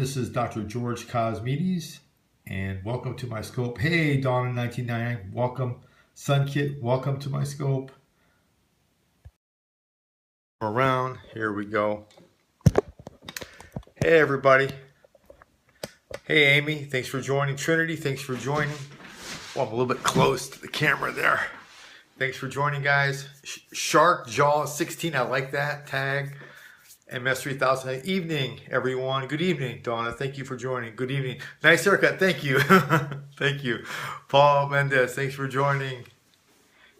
this is Dr. George Kosmides, and welcome to my scope. Hey, Dawn in 1999, welcome. Sunkit, welcome to my scope. Around, here we go. Hey, everybody. Hey, Amy, thanks for joining. Trinity, thanks for joining. Well, I'm a little bit close to the camera there. Thanks for joining, guys. Shark Jaw 16, I like that tag. MS3000. Evening, everyone. Good evening, Donna. Thank you for joining. Good evening. Nice haircut. Thank you. Thank you. Paul Mendez, thanks for joining.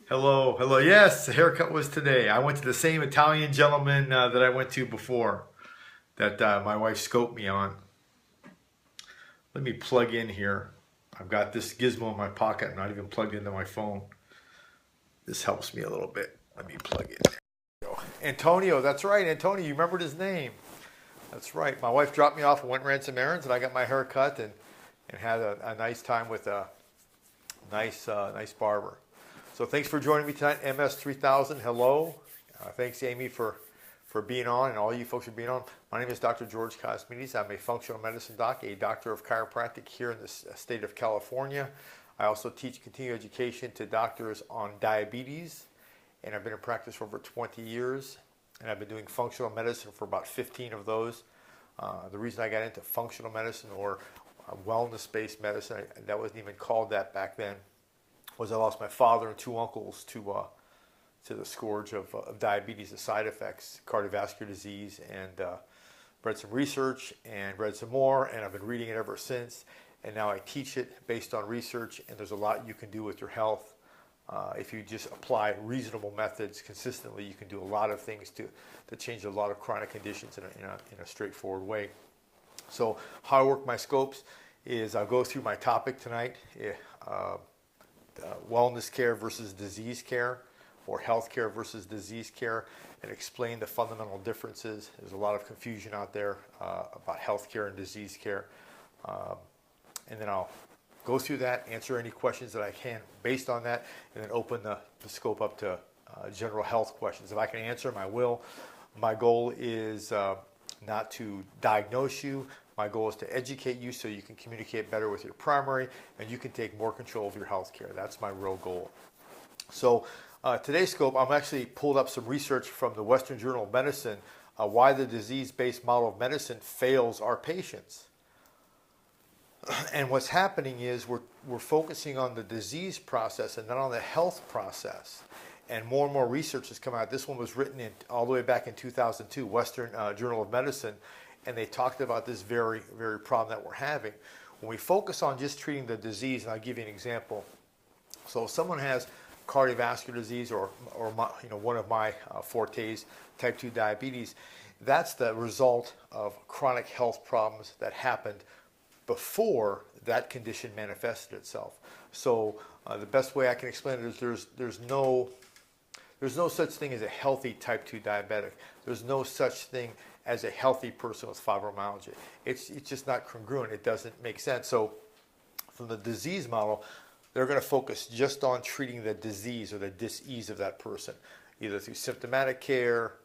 Hello. Hello. Yes, the haircut was today. I went to the same Italian gentleman that I went to before that my wife scoped me on. Let me plug in here. I've got this gizmo in my pocket. I'm not even plugged into my phone. This helps me a little bit. Let me plug it in. Antonio, that's right, Antonio, you remembered his name. That's right. My wife dropped me off and went and ran some errands, and I got my hair cut and had a nice time with a nice barber. So thanks for joining me tonight, MS3000. Hello. Thanks, Amy, for being on, and all you folks for being on. My name is Dr. George Kosmides. I'm a functional medicine doc, a doctor of chiropractic here in the state of California. I also teach continuing education to doctors on diabetes. And I've been in practice for over 20 years, and I've been doing functional medicine for about 15 of those. The reason I got into functional medicine or wellness-based medicine, that wasn't even called that back then, was I lost my father and two uncles to the scourge of diabetes, the side effects, cardiovascular disease, and read some research and read some more, and I've been reading it ever since. And now I teach it based on research, and there's a lot you can do with your health. If you just apply reasonable methods consistently, you can do a lot of things to change a lot of chronic conditions in a straightforward way. So how I work my scopes is I'll go through my topic tonight, wellness care versus disease care, or health care versus disease care, and explain the fundamental differences. There's a lot of confusion out there about health care and disease care. And then I'll go through that, answer any questions that I can based on that, and then open the scope up to general health questions. If I can answer them, I will. My goal is not to diagnose you. My goal is to educate you so you can communicate better with your primary and you can take more control of your health care. That's my real goal. So today's scope, I'm actually pulled up some research from the Western Journal of Medicine, why the disease-based model of medicine fails our patients. And what's happening is we're focusing on the disease process and not on the health process. And more research has come out. This one was written all the way back in 2002, Western Journal of Medicine, and they talked about this very problem that we're having. When we focus on just treating the disease, and I'll give you an example. So if someone has cardiovascular disease or one of my fortes, type 2 diabetes, that's the result of chronic health problems that happened before that condition manifested itself. So the best way I can explain it is there's no such thing as a healthy type 2 diabetic. There's no such thing as a healthy person with fibromyalgia. It's just not congruent. It doesn't make sense. So from the disease model, they're going to focus just on treating the disease or the dis-ease of that person, either through symptomatic care,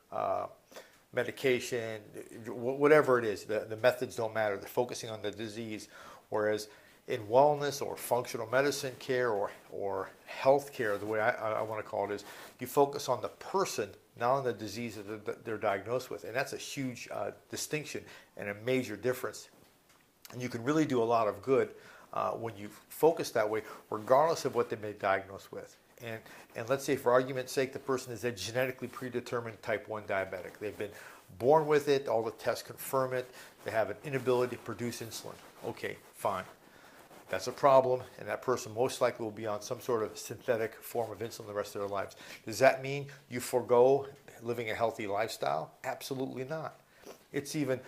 medication, whatever it is. The methods don't matter. They're focusing on the disease. Whereas in wellness or functional medicine care or health care, the way I want to call it is, you focus on the person, not on the disease that they're diagnosed with. And that's a huge distinction and a major difference. And you can really do a lot of good when you focus that way, regardless of what they've been diagnosed with. And let's say, for argument's sake, the person is a genetically predetermined type 1 diabetic. They've been born with it, all the tests confirm it, they have an inability to produce insulin. Okay, fine. That's a problem, and that person most likely will be on some sort of synthetic form of insulin the rest of their lives. Does that mean you forego living a healthy lifestyle? Absolutely not. It's even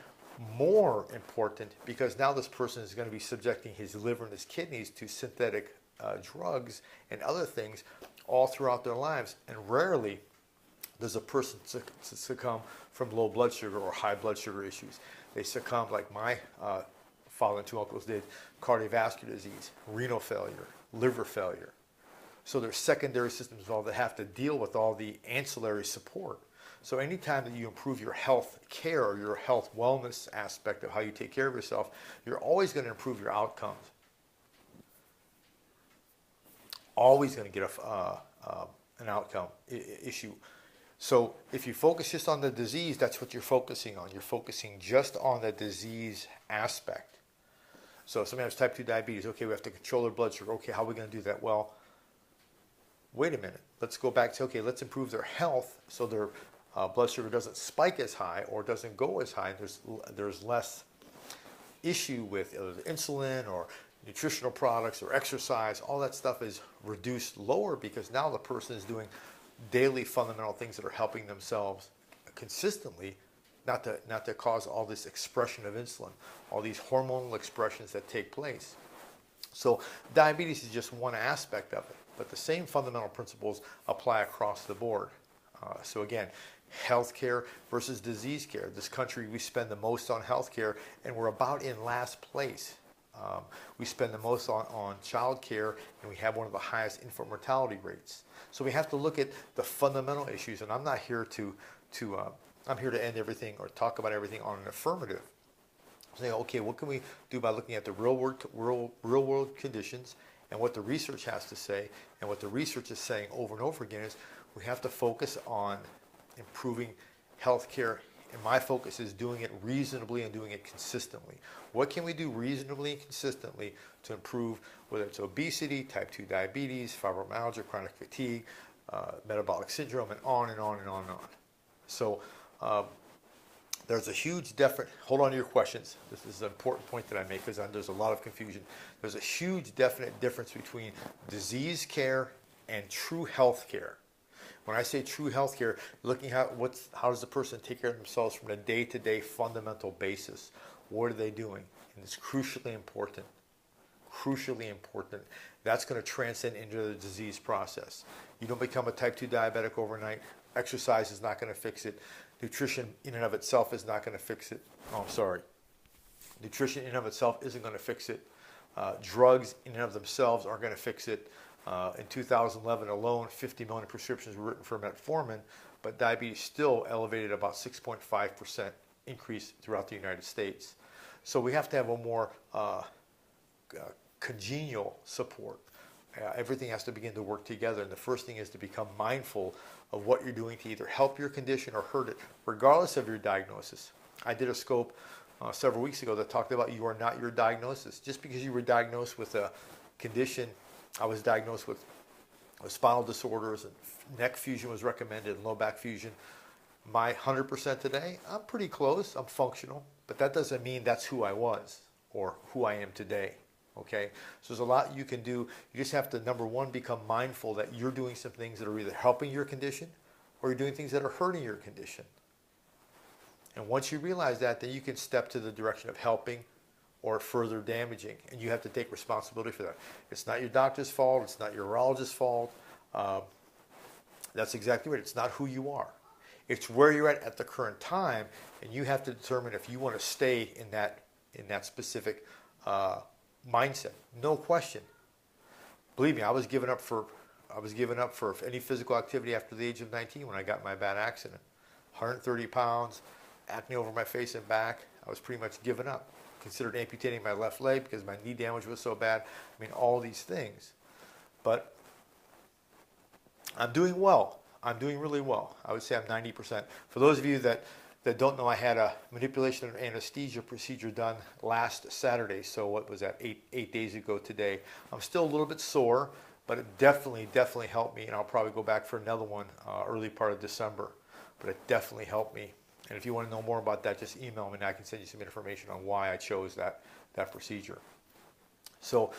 more important because now this person is going to be subjecting his liver and his kidneys to synthetic drugs and other things all throughout their lives. And rarely does a person succumb from low blood sugar or high blood sugar issues. They succumb, like my father and two uncles did, cardiovascular disease, renal failure, liver failure. So there's secondary systems involved that have to deal with all the ancillary support. So anytime that you improve your health care or your health wellness aspect of how you take care of yourself, you're always going to improve your outcomes. Always going to get an outcome issue. So if you focus just on the disease, that's what you're focusing on. You're focusing just on the disease aspect. So somebody has type 2 diabetes. Okay, we have to control their blood sugar. Okay, how are we going to do that? Well, wait a minute. Let's go back to, okay, let's improve their health so their blood sugar doesn't spike as high or doesn't go as high. There's less issue with either the insulin or nutritional products or exercise. All that stuff is reduced lower because now the person is doing daily fundamental things that are helping themselves consistently, not to cause all this expression of insulin, all these hormonal expressions that take place. So diabetes is just one aspect of it, but the same fundamental principles apply across the board. So again, healthcare versus disease care. This country, we spend the most on healthcare, and we're about in last place. We spend the most on child care, and we have one of the highest infant mortality rates. So we have to look at the fundamental issues, and I'm not here I'm here to end everything or talk about everything on an affirmative. Saying, okay, what can we do by looking at the real world conditions and what the research has to say, and what the research is saying over and over again is we have to focus on improving healthcare. And my focus is doing it reasonably and doing it consistently. What can we do reasonably and consistently to improve, whether it's obesity, type 2 diabetes, fibromyalgia, chronic fatigue, metabolic syndrome, and on and on and on and on. So there's a huge difference. Hold on to your questions. This is an important point that I make because there's a lot of confusion. There's a huge definite difference between disease care and true health care. When I say true health care, looking at how does the person take care of themselves from a day-to-day fundamental basis. What are they doing? And it's crucially important. Crucially important. That's going to transcend into the disease process. You don't become a type 2 diabetic overnight. Exercise is not going to fix it. Nutrition in and of itself is not going to fix it. Oh, I'm sorry. Nutrition in and of itself isn't going to fix it. Drugs in and of themselves aren't going to fix it. In 2011 alone, 50 million prescriptions were written for metformin, but diabetes still elevated about 6.5% increase throughout the United States. So we have to have a more congenial support. Everything has to begin to work together, and the first thing is to become mindful of what you're doing to either help your condition or hurt it, regardless of your diagnosis. I did a scope several weeks ago that talked about you are not your diagnosis. Just because you were diagnosed with a condition, I was diagnosed with spinal disorders, and neck fusion was recommended, and low back fusion. My 100% today, I'm pretty close, I'm functional, but that doesn't mean that's who I was or who I am today. Okay, so there's a lot you can do. You just have to, number one, become mindful that you're doing some things that are either helping your condition or you're doing things that are hurting your condition. And once you realize that, then you can step to the direction of helping or further damaging, and you have to take responsibility for that. It's not your doctor's fault. It's not your urologist's fault. That's exactly right. It's not who you are. It's where you're at the current time, and you have to determine if you want to stay in that specific mindset. No question. Believe me, I was given up for any physical activity after the age of 19 when I got my bad accident. 130 pounds, acne over my face and back. I was pretty much given up. Considered amputating my left leg because my knee damage was so bad. I mean, all these things. But I'm doing well. I'm doing really well. I would say I'm 90%. For those of you that don't know, I had a manipulation and anesthesia procedure done last Saturday. So what was that, eight days ago today. I'm still a little bit sore, but it definitely helped me. And I'll probably go back for another one early part of December. But it definitely helped me. And if you want to know more about that, just email me and I can send you some information on why I chose that procedure. So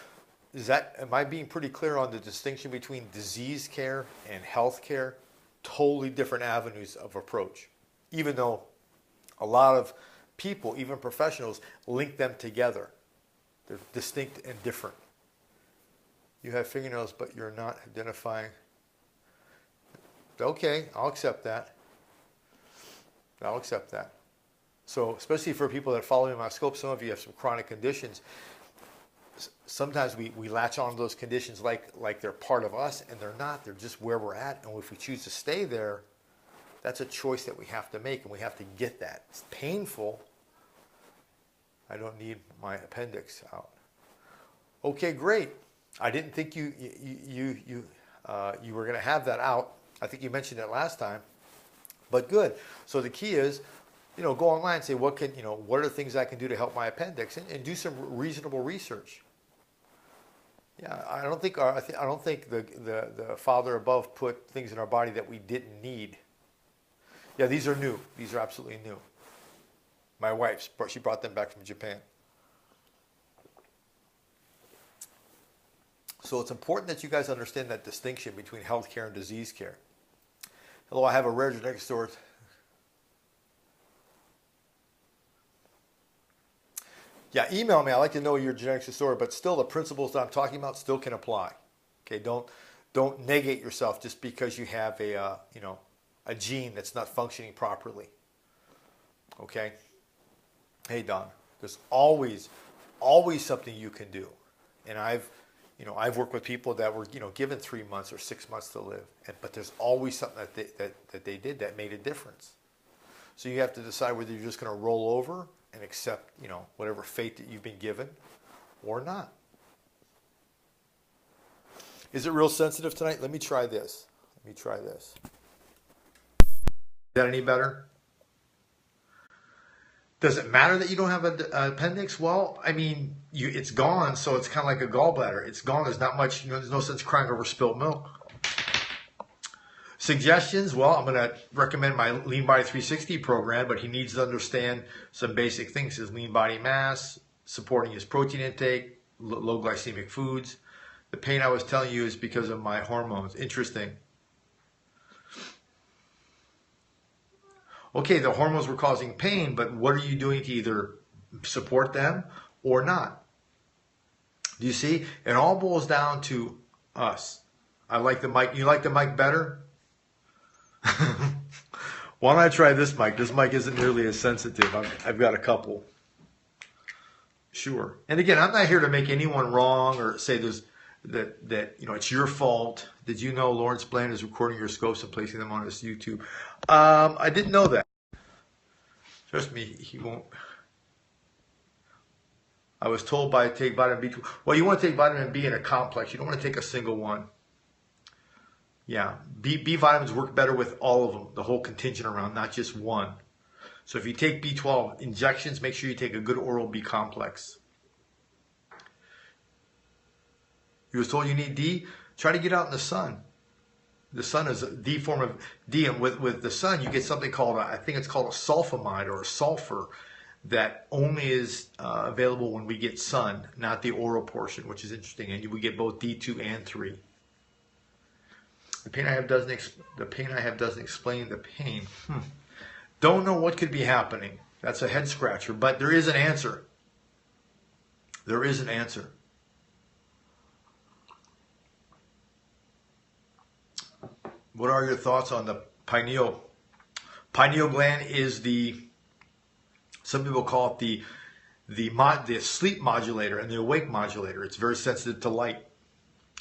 am I being pretty clear on the distinction between disease care and health care? Totally different avenues of approach. Even though a lot of people, even professionals, link them together. They're distinct and different. You have fingernails, but you're not identifying. Okay, I'll accept that. I'll accept that. So especially for people that follow me in my scope, some of you have some chronic conditions. Sometimes we latch on to those conditions like they're part of us, and they're not. They're just where we're at. And if we choose to stay there, That's a choice that we have to make, and we have to get that. It's painful. I don't need my appendix out. Okay, great. I didn't think you were going to have that out. I think you mentioned it last time, but good. So the key is, go online and say, what are the things I can do to help my appendix, and do some reasonable research. Yeah, I don't think the Father above put things in our body that we didn't need. Yeah, these are new. These are absolutely new. My wife, she brought them back from Japan. So it's important that you guys understand that distinction between healthcare and disease care. Hello, I have a rare genetic disorder. Yeah, email me. I like to know your genetic disorder, but still the principles that I'm talking about still can apply. Okay, don't negate yourself just because you have a gene that's not functioning properly. Okay. Hey Don, there's always something you can do, and I've worked with people that were given 3 months or 6 months to live, but there's always something that they did that made a difference. So you have to decide whether you're just going to roll over and accept whatever fate that you've been given, or not. Is it real sensitive tonight? Let me try this. Is that any better? Does it matter that you don't have an appendix? Well, I mean, it's gone, so it's kind of like a gallbladder. It's gone. There's not much, there's no sense crying over spilled milk. Suggestions? Well, I'm going to recommend my Lean Body 360 program, but he needs to understand some basic things. His lean body mass, supporting his protein intake, low glycemic foods. The pain I was telling you is because of my hormones. Interesting. Okay, the hormones were causing pain, but what are you doing to either support them or not? Do you see? It all boils down to us. I like the mic. You like the mic better? Why don't I try this mic? This mic isn't nearly as sensitive. I've got a couple. Sure. And again, I'm not here to make anyone wrong or say that it's your fault. Did you know Lawrence Bland is recording your scopes and placing them on his YouTube? I didn't know that. Trust me, he won't. I was told by take vitamin B2. Well, you want to take vitamin B in a complex. You don't want to take a single one. Yeah, B vitamins work better with all of them, the whole contingent around, not just one. So if you take B12 injections, make sure you take a good oral B complex. You was told you need D? Try to get out in the sun. The sun is a D form of D, and with the sun you get something called, I think it's called a sulfamide or a sulfur, that only is available when we get sun, not the oral portion, which is interesting. And we get both D2 and 3. The pain I have doesn't explain the pain. Don't know what could be happening. That's a head scratcher, but there is an answer. There is an answer. What are your thoughts on the pineal? Pineal gland is some people call it the sleep modulator and the awake modulator. It's very sensitive to light.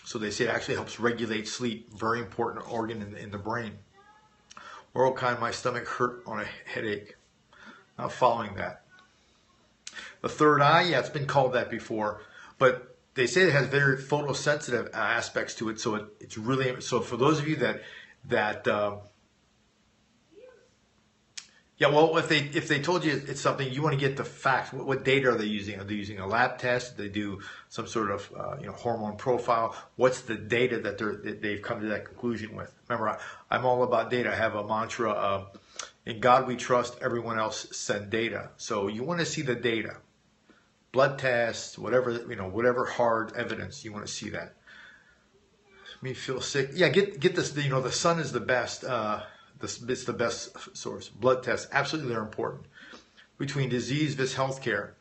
So they say it actually helps regulate sleep. Very important organ in the brain. Oral kind, my stomach hurt on a headache. Not following that. The third eye, yeah, it's been called that before, but they say it has very photosensitive aspects to it. So it's really, so for those of you that yeah, well, if they told you it's something, you want to get the facts. What data are they using? Are they using a lab test? Do they do some sort of hormone profile? What's the data that they've come to that conclusion with? Remember, I'm all about data. I have a mantra: in God we trust. Everyone else send data. So you want to see the data, blood tests, whatever hard evidence. You want to see that. Me feel sick. Yeah, get this. The sun is the best. It's the best source. Blood tests, absolutely, they're important. Between disease versus healthcare.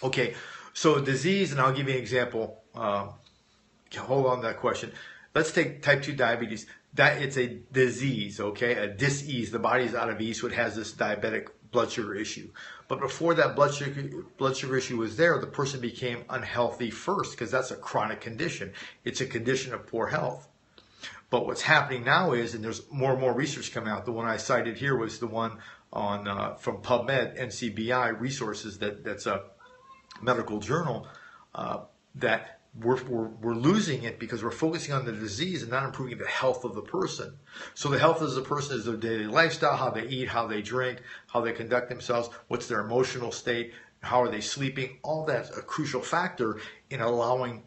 Okay, so disease, and I'll give you an example. Hold on to that question. Let's take type 2 diabetes. It's a disease, okay, a dis-ease. The body is out of ease, so it has this diabetic blood sugar issue. But before that blood sugar issue was there, the person became unhealthy first, because that's a chronic condition. It's a condition of poor health. But what's happening now is, and there's more and more research coming out. The one I cited here was the one on from PubMed, NCBI Resources. That's a medical journal that we're losing it because we're focusing on the disease and not improving the health of the person. So the health of the person is their daily lifestyle, how they eat, how they drink, how they conduct themselves, what's their emotional state, how are they sleeping. All that's a crucial factor in allowing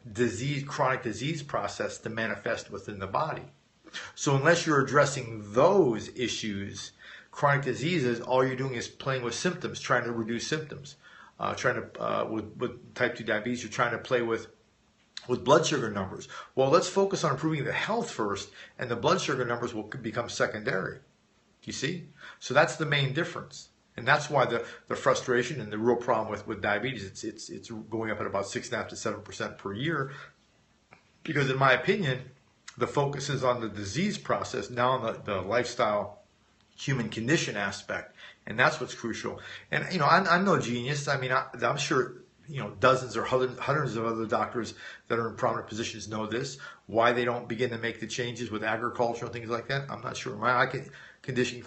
chronic disease process to manifest within the body. So unless you're addressing those issues, chronic diseases, all you're doing is playing with symptoms, trying to reduce symptoms. With type 2 diabetes, you're trying to play with blood sugar numbers. Well, let's focus on improving the health first, and the blood sugar numbers will become secondary. Do you see? So that's the main difference. And that's why the frustration and the real problem with diabetes, it's going up at about 6.5 to 7% per year. Because in my opinion, the focus is on the disease process, now on the lifestyle, human condition aspect. And that's what's crucial. And, you know, I'm no genius. I mean, I'm sure, you know, dozens or hundreds of other doctors that are in prominent positions know this. Why they don't begin to make the changes with agriculture and things like that, I'm not sure. My eye condition,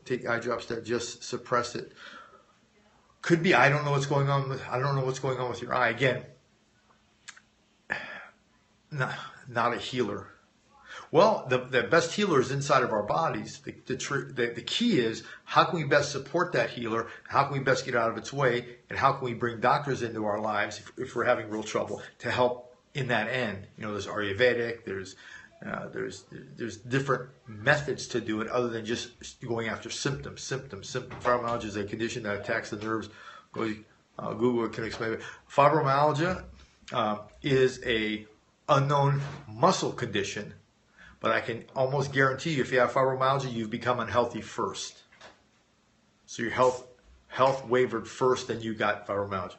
take eye drops that just suppress it. Could be. I don't know what's going on with your eye. Again, not a healer. Well, the best healer is inside of our bodies. The key is, how can we best support that healer? How can we best get out of its way? And how can we bring doctors into our lives if we're having real trouble to help in that end? You know, there's Ayurvedic, there's different methods to do it other than just going after symptoms. Fibromyalgia is a condition that attacks the nerves. Google can explain it. Fibromyalgia is a unknown muscle condition. But I can almost guarantee you, if you have fibromyalgia, you've become unhealthy first. So your health wavered first, then you got fibromyalgia.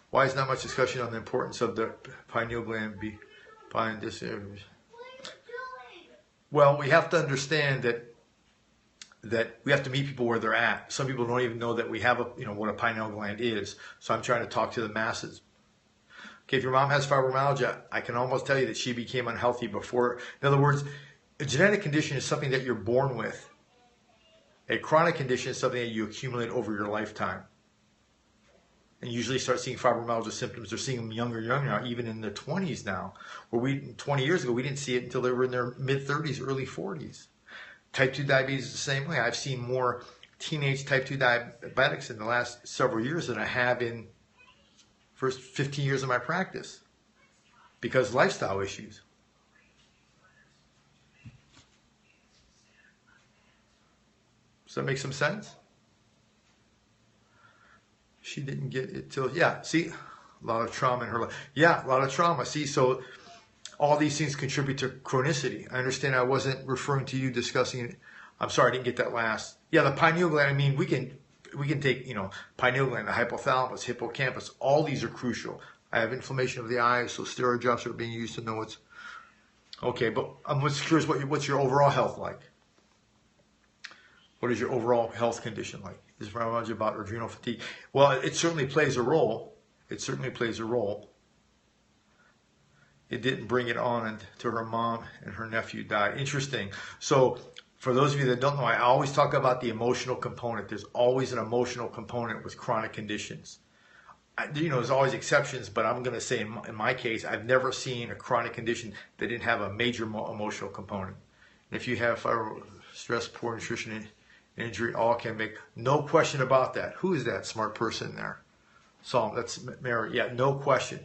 Why is not much discussion on the importance of the pineal gland behind this area? Well, we have to understand that we have to meet people where they're at. Some people don't even know that we have what a pineal gland is. So I'm trying to talk to the masses. Okay, if your mom has fibromyalgia, I can almost tell you that she became unhealthy before. In other words, a genetic condition is something that you're born with. A chronic condition is something that you accumulate over your lifetime. And usually start seeing fibromyalgia symptoms. They're seeing them younger now, even in their 20s now. Where 20 years ago, we didn't see it until they were in their mid-30s, early 40s. Type 2 diabetes is the same way. I've seen more teenage type 2 diabetics in the last several years than I have in first 15 years of my practice, because lifestyle issues. Does that make some sense? She didn't get it till, yeah, see, a lot of trauma in her life. Yeah, a lot of trauma. See, so all these things contribute to chronicity. I understand I wasn't referring to you discussing it. I'm sorry, I didn't get that last. Yeah, the pineal gland, I mean, we can take, pineal gland, the hypothalamus, hippocampus, all these are crucial. I have inflammation of the eyes, so steroid drops are being used to know what's... Okay, but I'm just curious, what's your overall health like? What is your overall health condition like? Is fibromyalgia about adrenal fatigue? Well, it certainly plays a role. It certainly plays a role. It didn't bring it on until her mom and her nephew died. Interesting. So, for those of you that don't know, I always talk about the emotional component. There's always an emotional component with chronic conditions. There's always exceptions, but I'm going to say in my case, I've never seen a chronic condition that didn't have a major emotional component. And if you have stress, poor nutrition, and injury, all can make, no question about that. Who is that smart person there? So that's Mary. Yeah, no question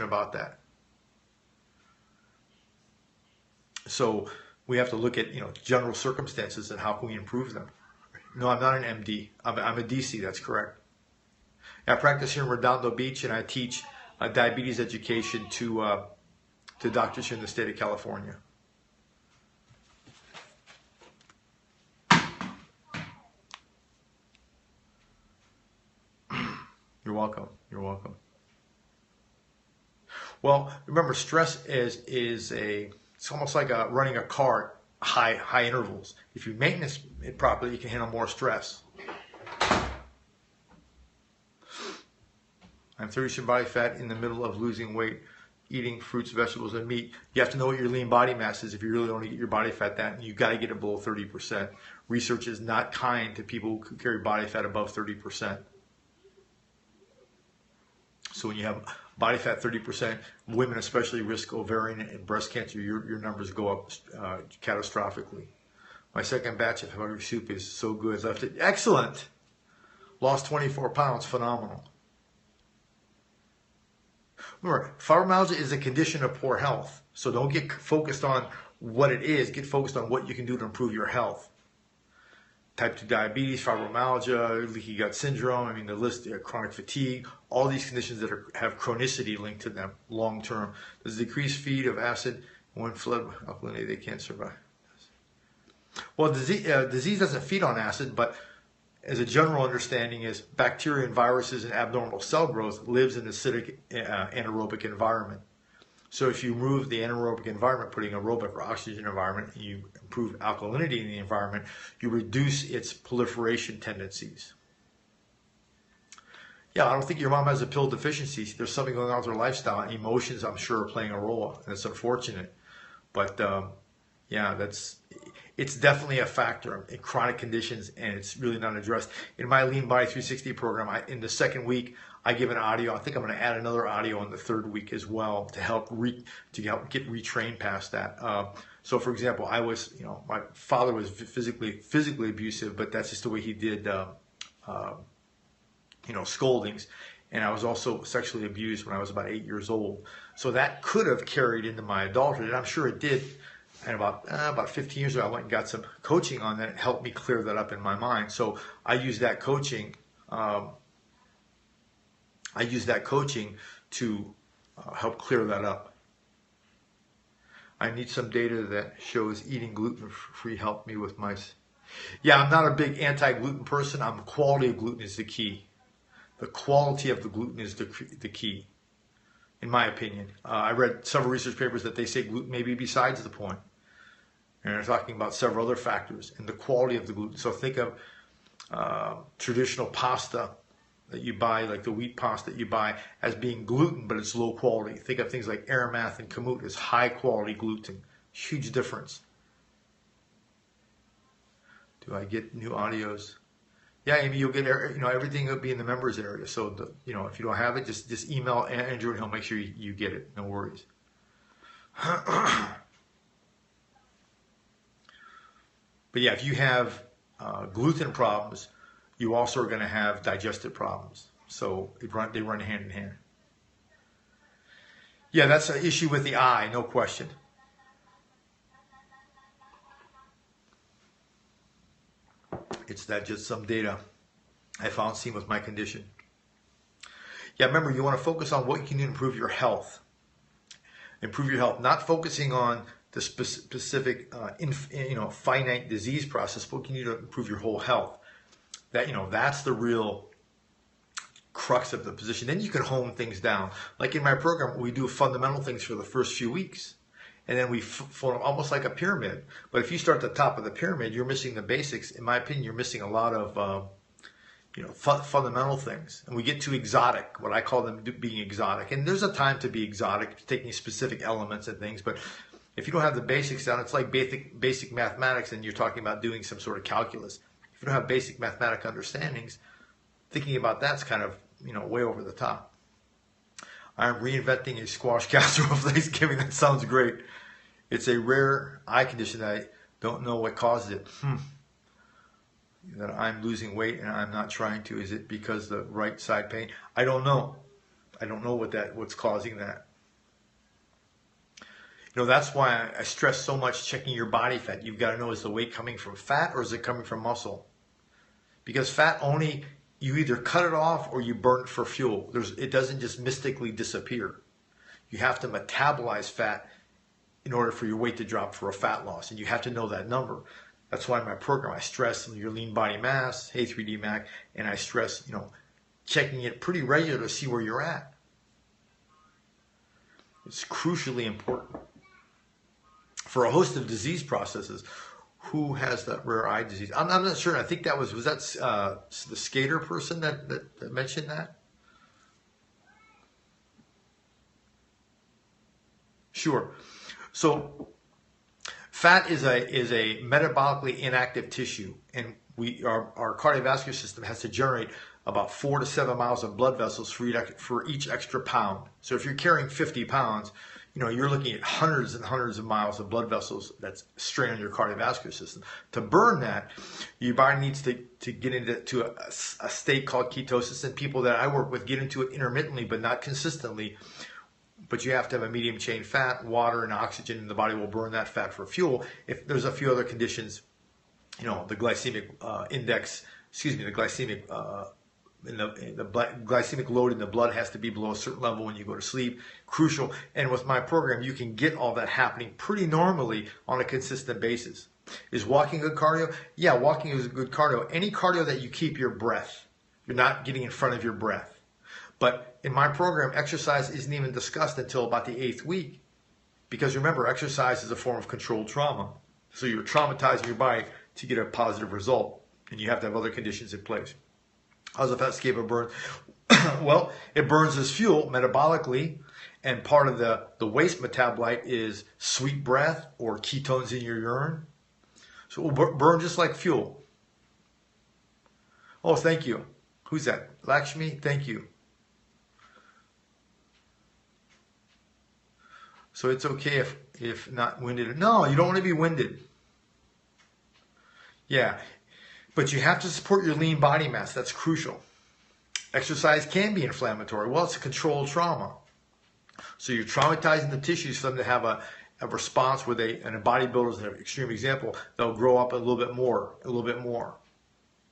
about that. So we have to look at general circumstances and how can we improve them. No, I'm not an MD. I'm a DC. That's correct. I practice here in Redondo Beach, and I teach diabetes education to doctors here in the state of California. You're welcome. You're welcome. Well, remember, stress is it's almost like running a car at high intervals. If you maintenance it properly, you can handle more stress. I'm 30% body fat in the middle of losing weight. eating fruits, vegetables, and meat. You have to know what your lean body mass is if you really want to get your body fat down. You've got to get it below 30%. Research is not kind to people who carry body fat above 30%. So when you have body fat 30%, women especially risk ovarian and breast cancer. Your numbers go up catastrophically. My second batch of hungry soup is so good. Left it excellent. Lost 24 pounds. Phenomenal. Remember, fibromyalgia is a condition of poor health. So don't get focused on what it is. Get focused on what you can do to improve your health. Type 2 diabetes, fibromyalgia, leaky gut syndrome, I mean the list, chronic fatigue, all these conditions that have chronicity linked to them long term. Does decreased feed of acid when fled alkalinity, they can't survive? Well, disease doesn't feed on acid, but as a general understanding is bacteria and viruses and abnormal cell growth lives in an acidic anaerobic environment. So if you remove the anaerobic environment, putting aerobic or oxygen environment, and you improve alkalinity in the environment, you reduce its proliferation tendencies. Yeah, I don't think your mom has a pill deficiency. There's something going on with her lifestyle. Emotions, I'm sure, are playing a role, and it's unfortunate. But yeah, it's definitely a factor in chronic conditions, and it's really not addressed. In my Lean Body 360 program, in the second week, I give an audio. I think I'm going to add another audio in the third week as well to help get retrained past that. So, for example, I was, my father was physically abusive, but that's just the way he did, scoldings. And I was also sexually abused when I was about 8 years old. So that could have carried into my adulthood, and I'm sure it did. And about 15 years ago, I went and got some coaching on that. It helped me clear that up in my mind. So I use that coaching. To help clear that up. I need some data that shows eating gluten-free helped me with my... Yeah, I'm not a big anti-gluten person. The quality of gluten is the key. The quality of the gluten is the key, in my opinion. I read several research papers that they say gluten may be besides the point. And they're talking about several other factors and the quality of the gluten. So think of traditional pasta that you buy, like the wheat pasta that you buy, as being gluten, but it's low quality. Think of things like Aramath and Kamut as high quality gluten. Huge difference. Do I get new audios? Yeah, Amy, you'll get everything will be in the members area. So if you don't have it, just email Andrew and he'll make sure you get it. No worries. But yeah, if you have gluten problems, you also are going to have digestive problems. So they run hand in hand. Yeah, that's an issue with the eye, no question. It's that just some data I found seen with my condition. Yeah, remember, you want to focus on what you can do to improve your health. Improve your health, not focusing on the specific, finite disease process, but what can you do to improve your whole health? That's the real crux of the position. Then you can hone things down. Like in my program, we do fundamental things for the first few weeks. And then we form almost like a pyramid. But if you start at the top of the pyramid, you're missing the basics. In my opinion, you're missing a lot of fundamental things. And we get too exotic, what I call them being exotic. And there's a time to be exotic, taking specific elements and things. But if you don't have the basics down, it's like basic mathematics, and you're talking about doing some sort of calculus. If you don't have basic mathematical understandings, thinking about that's kind of, way over the top. I'm reinventing a squash casserole for Thanksgiving. That sounds great. It's a rare eye condition that I don't know what causes it. That I'm losing weight and I'm not trying to. Is it because the right side pain? I don't know. I don't know what's causing that. That's why I stress so much checking your body fat. You've got to know, is the weight coming from fat or is it coming from muscle? Because fat you either cut it off or you burn it for fuel. It doesn't just mystically disappear. You have to metabolize fat in order for your weight to drop for a fat loss. And you have to know that number. That's why in my program I stress your lean body mass, hey 3D Mac, and I stress, checking it pretty regular to see where you're at. It's crucially important. For a host of disease processes, who has that rare eye disease? I'm not sure. I think that was that the skater person that mentioned that? Sure. So fat is a metabolically inactive tissue, and our cardiovascular system has to generate about 4 to 7 miles of blood vessels for each extra pound. So if you're carrying 50 pounds, you're looking at hundreds and hundreds of miles of blood vessels that's strain on your cardiovascular system. To burn that, your body needs to get into a state called ketosis, and people that I work with get into it intermittently but not consistently. But you have to have a medium chain fat, water, and oxygen, and the body will burn that fat for fuel. If there's a few other conditions, the glycemic index, the glycemic the glycemic load in the blood has to be below a certain level when you go to sleep. Crucial. And with my program, you can get all that happening pretty normally on a consistent basis. Is walking good cardio? Yeah, walking is good cardio. Any cardio that you keep your breath, you're not getting in front of your breath. But in my program, exercise isn't even discussed until about the 8th week. Because remember, exercise is a form of controlled trauma. So you're traumatizing your body to get a positive result. And you have to have other conditions in place. How's the fat escape burn? Well, it burns as fuel metabolically. And part of the waste metabolite is sweet breath or ketones in your urine. So it will burn just like fuel. Oh, thank you. Who's that? Lakshmi? Thank you. So it's okay if not winded. No, you don't want to be winded. Yeah, but you have to support your lean body mass. That's crucial. Exercise can be inflammatory. Well, it's a controlled trauma. So you're traumatizing the tissues for them to have a response where and a bodybuilder is an extreme example, they'll grow up a little bit more.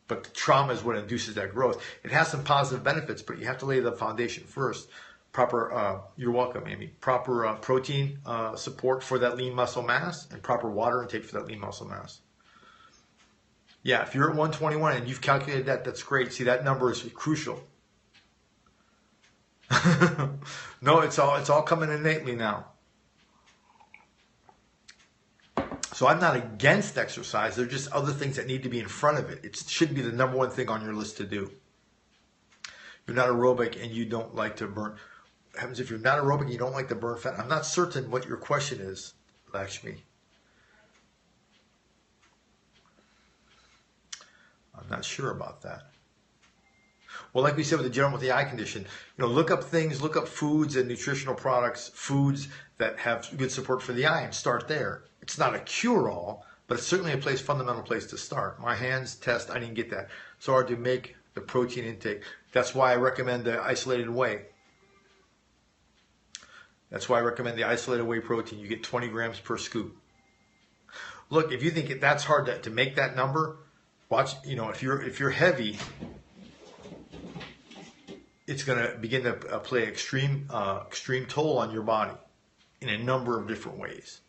But the trauma is what induces that growth. It has some positive benefits, but you have to lay the foundation first. Proper, you're welcome, Amy. Proper protein support for that lean muscle mass and proper water intake for that lean muscle mass. Yeah, if you're at 121 and you've calculated that, that's great. See, that number is crucial. No, it's all coming innately now. So I'm not against exercise. There are just other things that need to be in front of it. It should be the number one thing on your list to do. You're not aerobic and you don't like to burn. What happens if you're not aerobic and you don't like to burn fat? I'm not certain what your question is, Lakshmi. I'm not sure about that. Well, like we said with the gentleman with the eye condition, look up things, look up foods and nutritional products, foods that have good support for the eye, and start there. It's not a cure-all, but it's certainly a fundamental place to start. My hands test, I didn't get that. It's hard to make the protein intake. That's why I recommend the isolated whey. That's why I recommend the isolated whey protein. You get 20 grams per scoop. Look, if you think that's hard to make that number, watch. If you're heavy, it's going to begin to play extreme toll on your body in a number of different ways.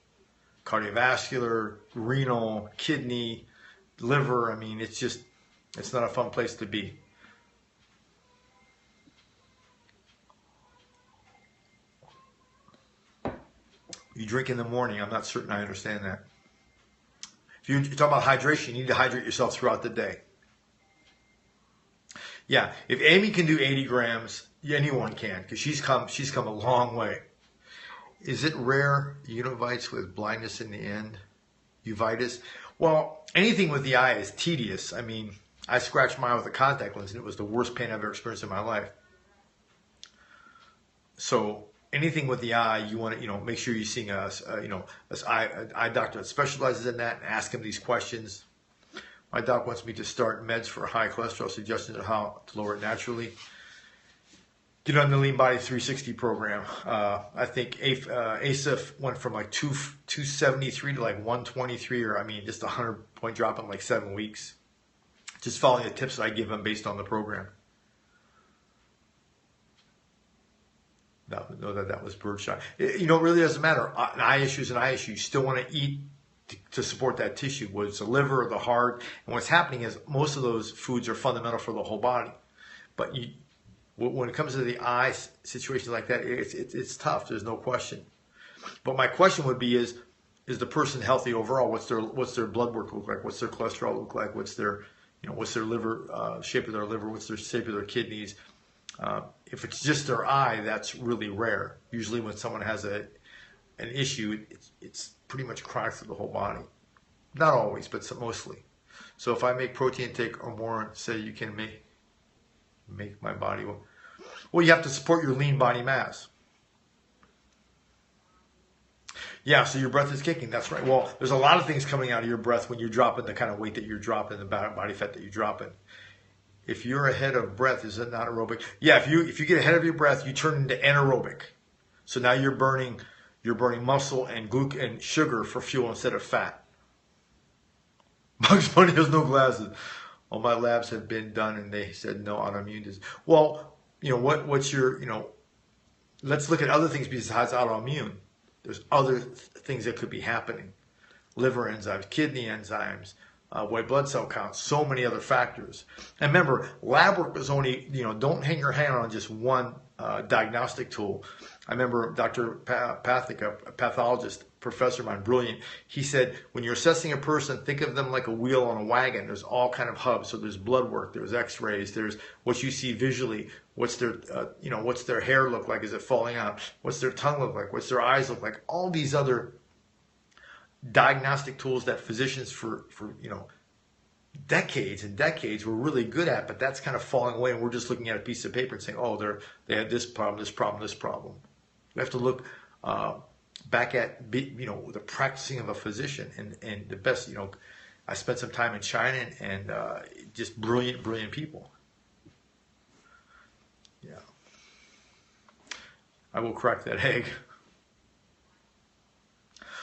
Cardiovascular, renal, kidney, liver. I mean, it's not a fun place to be. You drink in the morning. I'm not certain I understand that. If you're talking about hydration, you need to hydrate yourself throughout the day. Yeah, if Amy can do 80 grams, anyone can, because she's come a long way. Is it rare uveitis with blindness in the end? Uveitis? Well, anything with the eye is tedious. I mean, I scratched my eye with a contact lens, and it was the worst pain I've ever experienced in my life. So anything with the eye, you want to, make sure you're seeing an eye doctor that specializes in that, and ask him these questions. My doc wants me to start meds for high cholesterol, suggestions on how to lower it naturally. Get on the Lean Body 360 program. I think ASIF went from like 273 to like 123, or just a 100-point drop in like 7 weeks. Just following the tips that I give them based on the program. No, that was birdshot. It really doesn't matter. An eye issue is an eye issue. You still want to eat to support that tissue, whether it's the liver or the heart. And what's happening is most of those foods are fundamental for the whole body. But when it comes to the eye situation like that, it's tough. There's no question. But my question would be: is the person healthy overall? What's their blood work look like? What's their cholesterol look like? What's their liver shape of their liver? What's their shape of their kidneys? If it's just their eye, that's really rare. Usually, when someone has an issue, it's pretty much chronic through the whole body. Not always, but mostly. So if I make protein intake or more, say you can make my body, well, you have to support your lean body mass. Yeah, so your breath is kicking. That's right. Well, there's a lot of things coming out of your breath when you're dropping the kind of weight that you're dropping, the body fat that you're dropping. If you're ahead of breath, is it not aerobic? Yeah, if you get ahead of your breath, you turn into anaerobic. So now you're burning muscle and glucose and sugar for fuel instead of fat. Bugs Bunny has no glasses. All my labs have been done, and they said no autoimmune disease. Well, what's your, let's look at other things besides autoimmune. There's other things that could be happening. Liver enzymes, kidney enzymes, white blood cell counts, so many other factors. And remember, lab work is only, don't hang your hand on just one diagnostic tool. I remember Dr. Pathick, a pathologist, professor of mine, brilliant. He said, when you're assessing a person, think of them like a wheel on a wagon. There's all kind of hubs. So there's blood work, there's x-rays, there's what you see visually. What's their, what's their hair look like? Is it falling out? What's their tongue look like? What's their eyes look like? All these other diagnostic tools that physicians for decades and decades were really good at, but that's kind of falling away, and we're just looking at a piece of paper and saying, oh, they had this problem, this problem, this problem. We have to look back at the practicing of a physician, and the best. I spent some time in China, and just brilliant people. Yeah, I will crack that egg.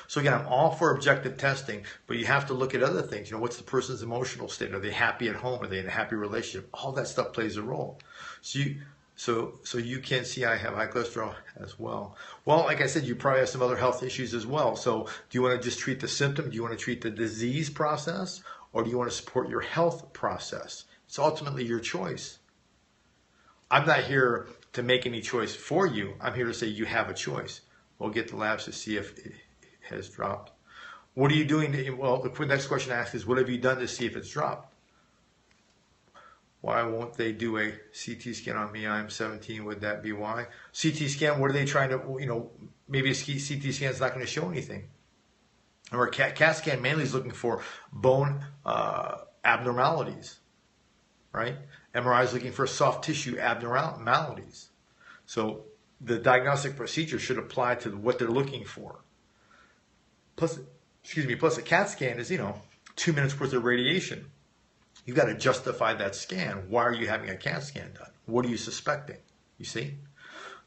So again, I'm all for objective testing, but you have to look at other things. What's the person's emotional state? Are they happy at home? Are they in a happy relationship? All that stuff plays a role. So you can see I have high cholesterol as well. Well, like I said, you probably have some other health issues as well. So do you want to just treat the symptom? Do you want to treat the disease process? Or do you want to support your health process? It's ultimately your choice. I'm not here to make any choice for you. I'm here to say you have a choice. We'll get the labs to see if it has dropped. What are you doing? The next question I ask is, what have you done to see if it's dropped? Why won't they do a CT scan on me? I'm 17. Would that be why? CT scan, what are they trying to, maybe a CT scan is not going to show anything. Or a CAT scan mainly is looking for bone abnormalities, right? MRI is looking for soft tissue abnormalities. So the diagnostic procedure should apply to what they're looking for. Plus a CAT scan is, 2 minutes worth of radiation. You've got to justify that scan. Why are you having a CAT scan done? What are you suspecting? You see?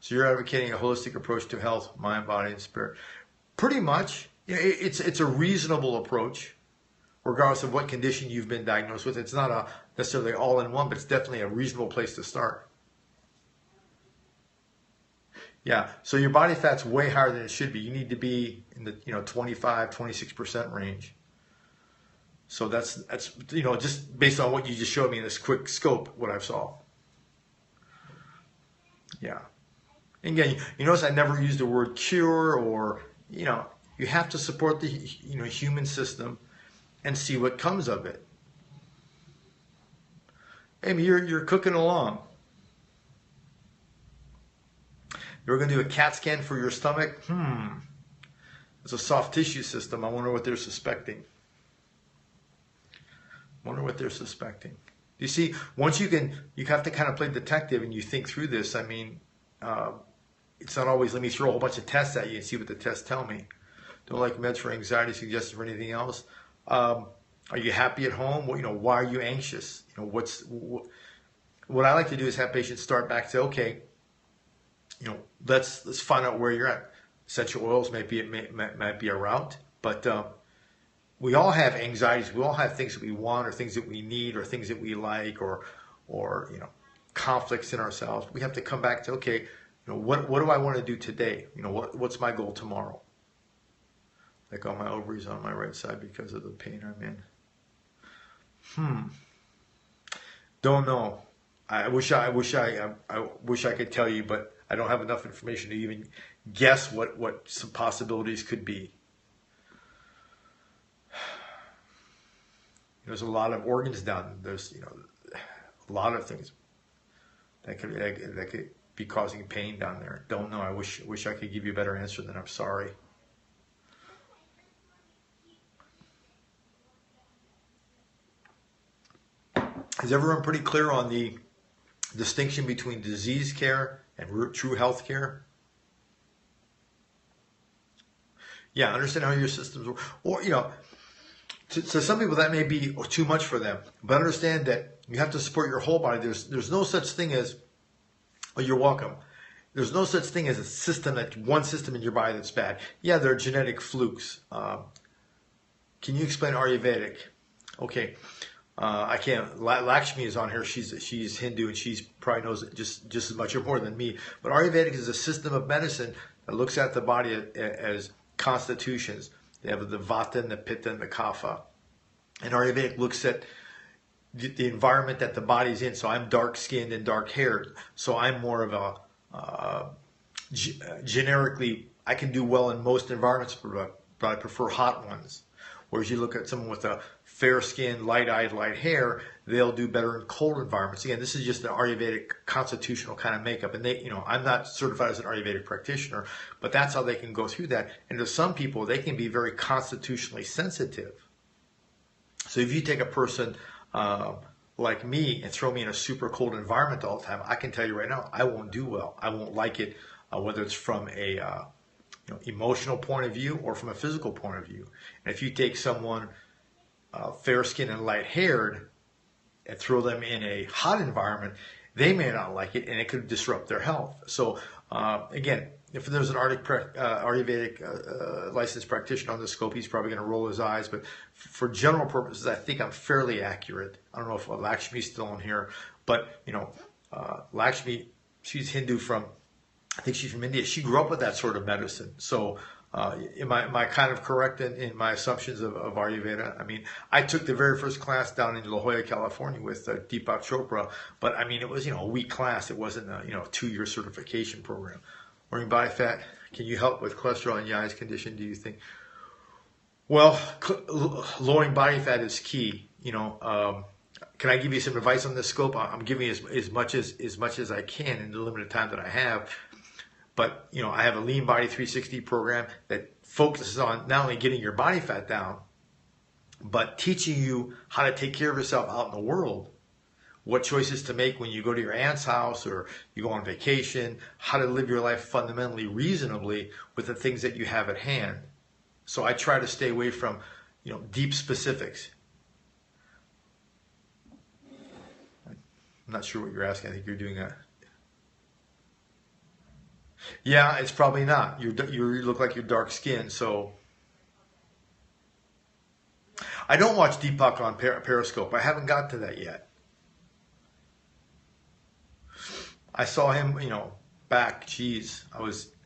So you're advocating a holistic approach to health, mind, body, and spirit. Pretty much, it's a reasonable approach, regardless of what condition you've been diagnosed with. It's not necessarily all-in-one, but it's definitely a reasonable place to start. Yeah, so your body fat's way higher than it should be. You need to be in the 25, 26% range. So that's just based on what you just showed me in this quick scope, what I saw. Yeah. And again, you notice I never used the word cure, or you have to support the human system and see what comes of it. Amy, you're cooking along. You're going to do a CAT scan for your stomach? It's a soft tissue system. I wonder what they're suspecting. You see, once you have to kind of play detective and you think through this. I mean, it's not always let me throw a whole bunch of tests at you and see what the tests tell me. Don't like meds for anxiety, suggested for anything else. Are you happy at home? Why are you anxious? What I like to do is have patients start back, say, okay, let's find out where you're at. Essential oils might be a route, but we all have anxieties. We all have things that we want, or things that we need, or things that we like, or conflicts in ourselves. We have to come back to, okay, what do I want to do today? What's my goal tomorrow? Like on my ovaries on my right side because of the pain I'm in. Don't know. I wish I could tell you, but I don't have enough information to even guess what some possibilities could be. There's a lot of organs down. There's a lot of things that could be causing pain down there. Don't know. I wish I could give you a better answer than I'm sorry. Is everyone pretty clear on the distinction between disease care and true health care? Yeah, understand how your systems work. Or, you know, to some people that may be too much for them, but understand that you have to support your whole body. There's no such thing as, oh, you're welcome. There's no such thing as a system, that one system in your body that's bad. Yeah, there are genetic flukes. Can you explain Ayurvedic? Okay, I can't. Lakshmi is on here. She's Hindu and she probably knows it just as much or more than me. But Ayurvedic is a system of medicine that looks at the body as constitutions. They have the Vata and the Pitta and the Kapha. And Ayurvedic looks at the environment that the body's in. So I'm dark skinned and dark haired. So I'm more of a generically, I can do well in most environments, but I prefer hot ones. Whereas you look at someone with a fair skin, light-eyed, light hair, they'll do better in cold environments. Again, this is just an Ayurvedic constitutional kind of makeup. And they, you know, I'm not certified as an Ayurvedic practitioner, but that's how they can go through that. And to some people, they can be very constitutionally sensitive. So if you take a person like me and throw me in a super cold environment all the time, I can tell you right now, I won't do well. I won't like it, whether it's from a emotional point of view or from a physical point of view. And if you take someone fair skinned and light haired and throw them in a hot environment, they may not like it and it could disrupt their health. So again, if there's an Ayurvedic licensed practitioner on the scope, he's probably going to roll his eyes. But for general purposes, I think I'm fairly accurate. I don't know if Lakshmi's still in here, but you know, Lakshmi, she's Hindu from, I think she's from India. She grew up with that sort of medicine. So am I kind of correct in my assumptions of Ayurveda? I mean, I took the very first class down in La Jolla, California with Deepak Chopra, but I mean, it was, you know, a week class. It wasn't a, you know, 2-year certification program. Lowering body fat, can you help with cholesterol and the eyes condition, do you think? Well, lowering body fat is key. You know, can I give you some advice on this scope? I'm giving as much as I can in the limited time that I have. But, you know, I have a Lean Body 360 program that focuses on not only getting your body fat down, but teaching you how to take care of yourself out in the world. What choices to make when you go to your aunt's house or you go on vacation, how to live your life fundamentally reasonably with the things that you have at hand. So I try to stay away from, you know, deep specifics. I'm not sure what you're asking. I think you're doing a... Yeah, it's probably not. You look like you're dark skinned, so... I don't watch Deepak on Periscope. I haven't got to that yet. I saw him, you know, back, geez, I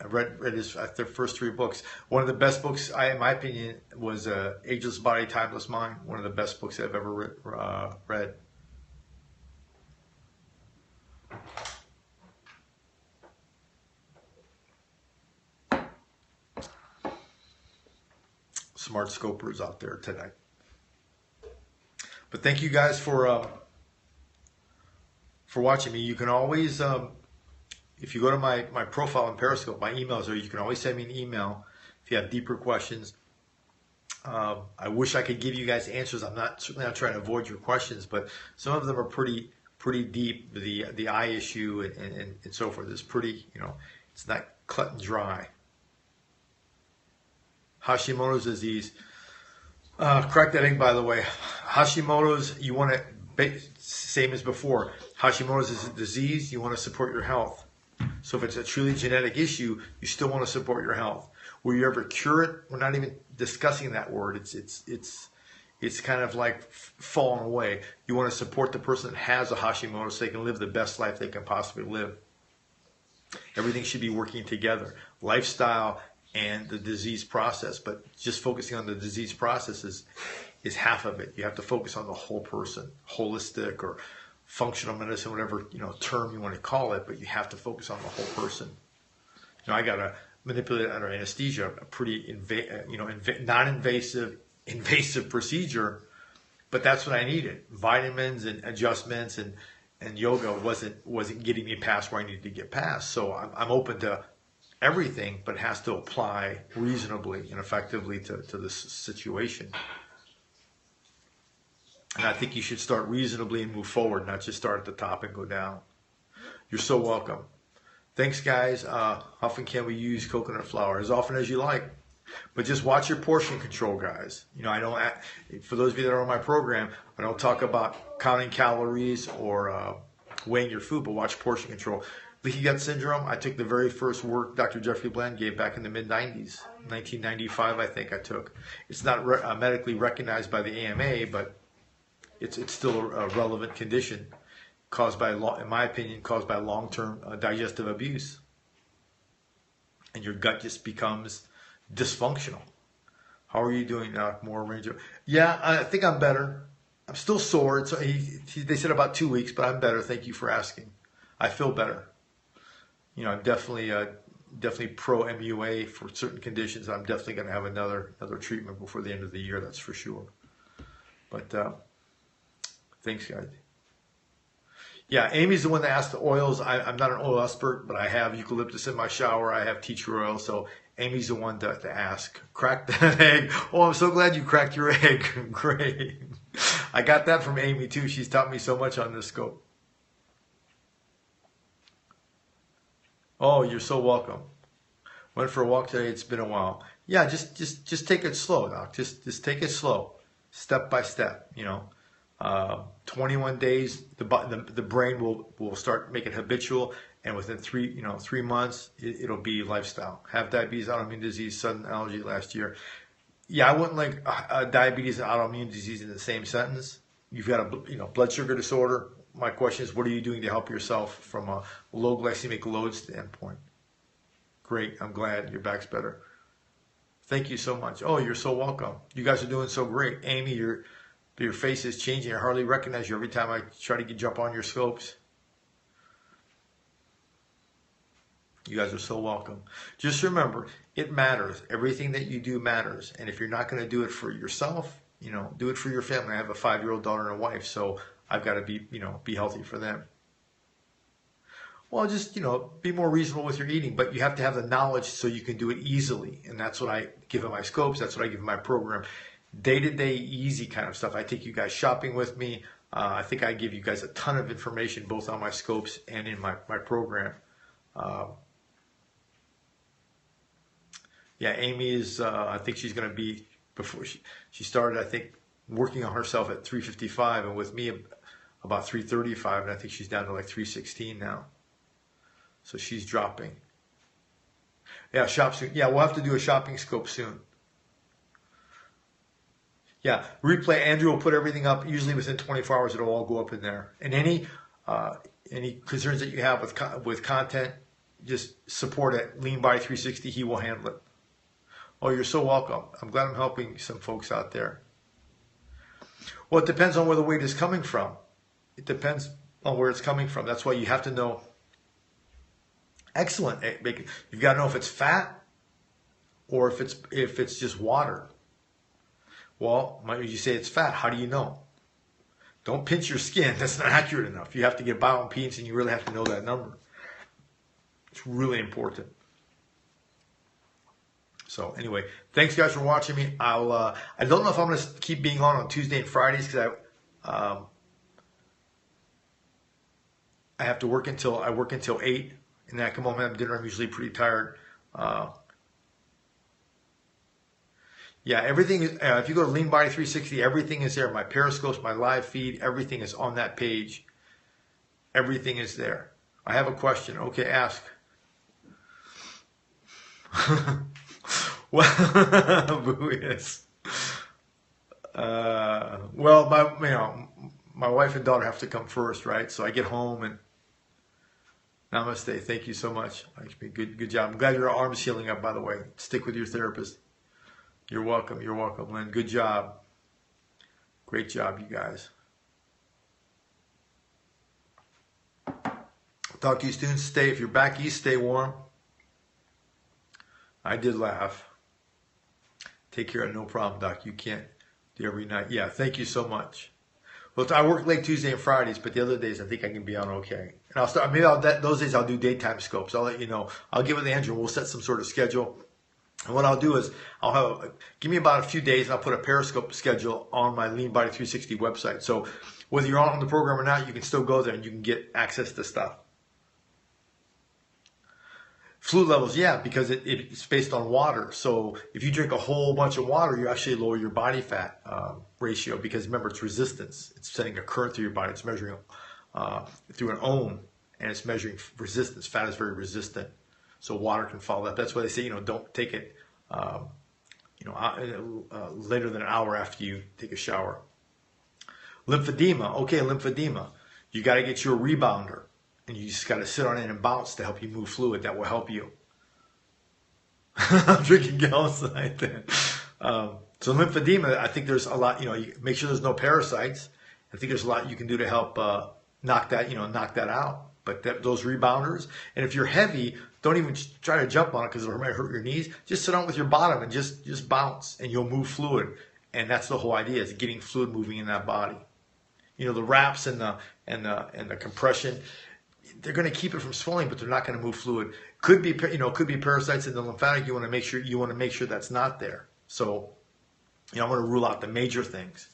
read his their first 3 books. One of the best books, in my opinion, was Ageless Body, Timeless Mind. One of the best books I've ever read. Smart scopers out there today. But thank you guys for watching me. You can always, if you go to my profile on Periscope, my emails there. You can always send me an email if you have deeper questions. I wish I could give you guys answers. I'm certainly not trying to avoid your questions, but some of them are pretty deep. The eye issue and so forth is pretty, you know, it's not cut and dry. Hashimoto's disease. Crack that egg, by the way. Hashimoto's, you want to, same as before, Hashimoto's is a disease, you want to support your health. So if it's a truly genetic issue, you still want to support your health. Will you ever cure it? We're not even discussing that word. It's kind of like falling away. You want to support the person that has a Hashimoto's so they can live the best life they can possibly live. Everything should be working together. Lifestyle and the disease process, but just focusing on the disease process is half of it. You have to focus on the whole person, holistic or functional medicine, whatever, you know, term you want to call it, but you have to focus on the whole person. You know, I got a manipulated under anesthesia, a pretty non-invasive, invasive procedure, but that's what I needed. Vitamins and adjustments and yoga wasn't getting me past where I needed to get past. So I'm open to everything, but it has to apply reasonably and effectively to this situation. And I think you should start reasonably and move forward, not just start at the top and go down. You're so welcome. Thanks, guys. How often can we use coconut flour? As often as you like. But just watch your portion control, guys. You know, I don't, for those of you that are on my program, I don't talk about counting calories or weighing your food, but watch portion control. Leaky gut syndrome, I took the very first work Dr. Jeffrey Bland gave back in the mid-90s. 1995, I think I took. It's not medically recognized by the AMA, but it's still a relevant condition caused by, in my opinion, caused by long-term digestive abuse. And your gut just becomes dysfunctional. How are you doing now? More range of... Yeah, I think I'm better. I'm still sore. So they said about 2 weeks, but I'm better. Thank you for asking. I feel better. You know, I'm definitely pro MUA for certain conditions. I'm definitely going to have another treatment before the end of the year. That's for sure. But thanks, guys. Yeah, Amy's the one that asked the oils. I'm not an oil expert, but I have eucalyptus in my shower. I have tea tree oil, so Amy's the one to ask. Crack that egg. Oh, I'm so glad you cracked your egg. Great. I got that from Amy, too. She's taught me so much on this scope. Oh, you're so welcome. Went for a walk today. It's been a while. Yeah, just take it slow, Doc. Just take it slow, step by step. You know, 21 days, the brain will start making habitual, and within 3 months, it'll be lifestyle. Have diabetes, autoimmune disease, sudden allergy last year. Yeah, I wouldn't like diabetes and autoimmune disease in the same sentence. You've got a blood sugar disorder. My question is, what are you doing to help yourself from a low glycemic load standpoint? Great, I'm glad your back's better. Thank you so much. Oh, you're so welcome. You guys are doing so great. Amy, your face is changing. I hardly recognize you every time I try to jump on your scopes. You guys are so welcome. Just remember, it matters. Everything that you do matters. And if you're not going to do it for yourself, you know, do it for your family. I have a 5-year-old daughter and a wife, so I've got to be healthy for them. Well, just, be more reasonable with your eating, but you have to have the knowledge so you can do it easily. And that's what I give in my scopes. That's what I give in my program. Day-to-day easy kind of stuff. I take you guys shopping with me. I think I give you guys a ton of information both on my scopes and in my program. Yeah, Amy is, I think she's going to be, before she started, I think, working on herself at 355 and with me about 335, and I think she's down to like 316 now. So she's dropping. Yeah, shop soon. Yeah, we'll have to do a shopping scope soon. Yeah, replay. Andrew will put everything up. Usually within 24 hours, it'll all go up in there. And any concerns that you have with content, just support it. Lean by 360. He will handle it. Oh, you're so welcome. I'm glad I'm helping some folks out there. Well, it depends on where the weight is coming from. It depends on where it's coming from. That's why you have to know. Excellent. You've got to know if it's fat or if it's just water. Well, you say it's fat. How do you know? Don't pinch your skin. That's not accurate enough. You have to get bioimpedance, and you really have to know that number. It's really important. So anyway, thanks guys for watching me. I don't know if I'm going to keep being on Tuesday and Fridays because I have to work until 8, and then I come home and have dinner. I'm usually pretty tired. Yeah, everything is, if you go to Lean Body 360, everything is there. My periscopes, my live feed, everything is on that page. Everything is there. I have a question. Okay, ask. Well, boo is. Well, my wife and daughter have to come first, right? So I get home and namaste. Thank you so much. Good job. I'm glad your arm's healing up, by the way. Stick with your therapist. You're welcome. You're welcome, Lynn. Good job. Great job, you guys. Talk to you soon. If you're back east, stay warm. I did laugh. Take care. No problem, Doc. You can't do every night. Yeah, thank you so much. Well, I work late Tuesday and Fridays, but the other days I think I can be on okay. And I'll start. Maybe those days I'll do daytime scopes. I'll let you know. I'll give it to Andrew. We'll set some sort of schedule. And what I'll do is give me about a few days and I'll put a Periscope schedule on my Lean Body 360 website. So whether you're on the program or not, you can still go there and you can get access to stuff. Fluid levels, yeah, because it's based on water. So if you drink a whole bunch of water, you actually lower your body fat ratio, because remember, it's resistance. It's sending a current through your body. It's measuring through an ohm, and it's measuring resistance. Fat is very resistant, so water can follow that. That's why they say, don't take it later than an hour after you take a shower. Lymphedema, okay, lymphedema. You got to get you a rebounder. And you just got to sit on it and bounce to help you move fluid. That will help you. I'm drinking gallons tonight then. So lymphedema, I think there's a lot, you make sure there's no parasites. I think there's a lot you can do to help knock that out. But those rebounders, and if you're heavy, don't even try to jump on it because it might hurt your knees. Just sit on it with your bottom and just bounce, and you'll move fluid. And that's the whole idea, is getting fluid moving in that body. The wraps and the compression, they're going to keep it from swelling, but they're not going to move fluid. Could be parasites in the lymphatic. You want to make sure that's not there. So, I'm going to rule out the major things.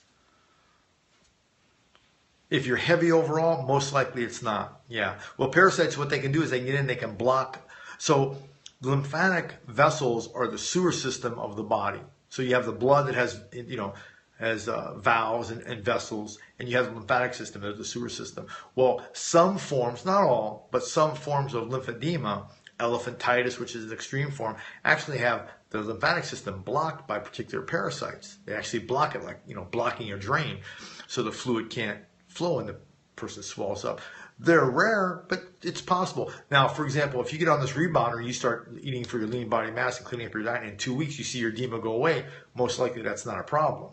If you're heavy overall, most likely it's not. Yeah. Well, parasites, what they can do is they can get in, they can block. So the lymphatic vessels are the sewer system of the body. So you have the blood that has valves and vessels, and you have the lymphatic system as the sewer system. Well, some forms, not all, but some forms of lymphedema, elephantitis, which is an extreme form, actually have the lymphatic system blocked by particular parasites. They actually block it, like, blocking your drain, so the fluid can't flow and the person swells up. They're rare, but it's possible. Now, for example, if you get on this rebounder, you start eating for your lean body mass and cleaning up your diet, and in 2 weeks you see your edema go away, most likely that's not a problem.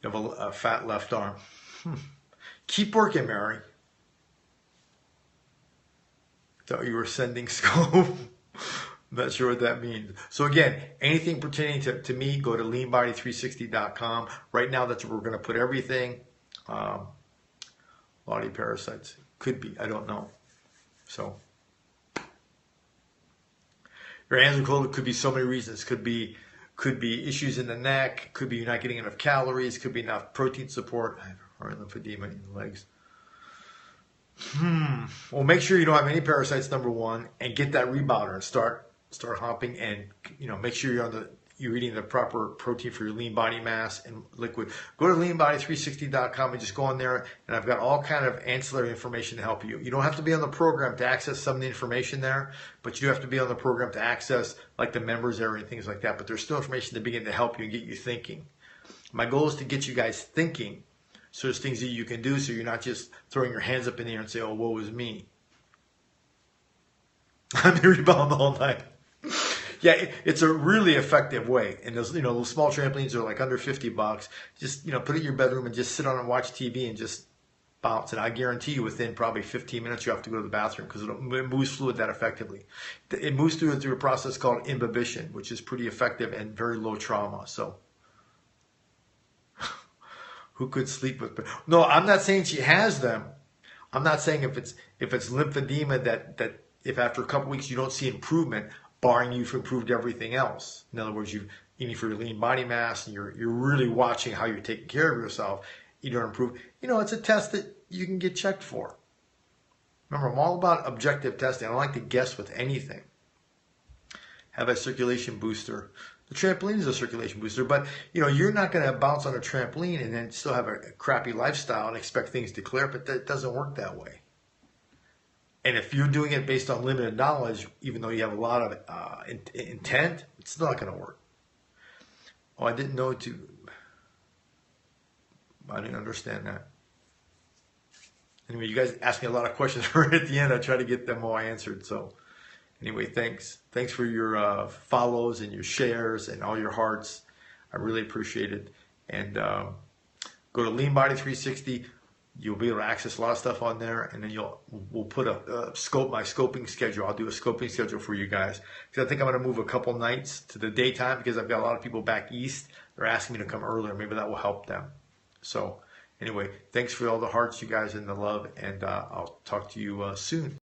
You have a fat left arm. Keep working, Mary. Thought you were sending scope. Not sure what that means. So again, anything pertaining to me, go to leanbody360.com. Right now, that's where we're going to put everything. Body parasites. Could be. I don't know. So your hands are cold. It could be so many reasons. Could be issues in the neck. Could be you're not getting enough calories. Could be enough protein support. I have heart lymphedema in the legs. Well, make sure you don't have any parasites, number one, and get that rebounder and start hopping, and make sure you're eating the proper protein for your lean body mass and liquid. Go to leanbody360.com and just go on there, and I've got all kind of ancillary information to help you. You don't have to be on the program to access some of the information there, but you have to be on the program to access like the members area and things like that. But there's still information to begin to help you and get you thinking. My goal is to get you guys thinking. So there's things that you can do, so you're not just throwing your hands up in the air and say, "Oh, woe is me." I'm here rebound all night. Yeah, it's a really effective way. And those, those small trampolines are like under $50. Just, put it in your bedroom and just sit on and watch TV and just bounce. And I guarantee you, within probably 15 minutes, you have to go to the bathroom, because it moves fluid that effectively. It moves through a process called imbibition, which is pretty effective and very low trauma. So. Who could sleep with? No, I'm not saying she has them. I'm not saying if it's lymphedema that if after a couple weeks you don't see improvement, barring you've improved everything else. In other words, you're eating for your lean body mass and you're really watching how you're taking care of yourself. You don't improve. It's a test that you can get checked for. Remember, I'm all about objective testing. I don't like to guess with anything. Have a circulation booster. The trampoline is a circulation booster, but you're not going to bounce on a trampoline and then still have a crappy lifestyle and expect things to clear up. But that doesn't work that way. And if you're doing it based on limited knowledge, even though you have a lot of intent, it's not going to work. Oh, I didn't know I didn't understand that. Anyway, you guys asked me a lot of questions right at the end. I try to get them all answered. So anyway, thanks. Thanks for your follows and your shares and all your hearts. I really appreciate it. And go to LeanBody360. You'll be able to access a lot of stuff on there, and then we'll put my scoping schedule. I'll do a scoping schedule for you guys, because I think I'm going to move a couple nights to the daytime, because I've got a lot of people back east. They're asking me to come earlier. Maybe that will help them. So anyway, thanks for all the hearts, you guys, and the love, and I'll talk to you soon.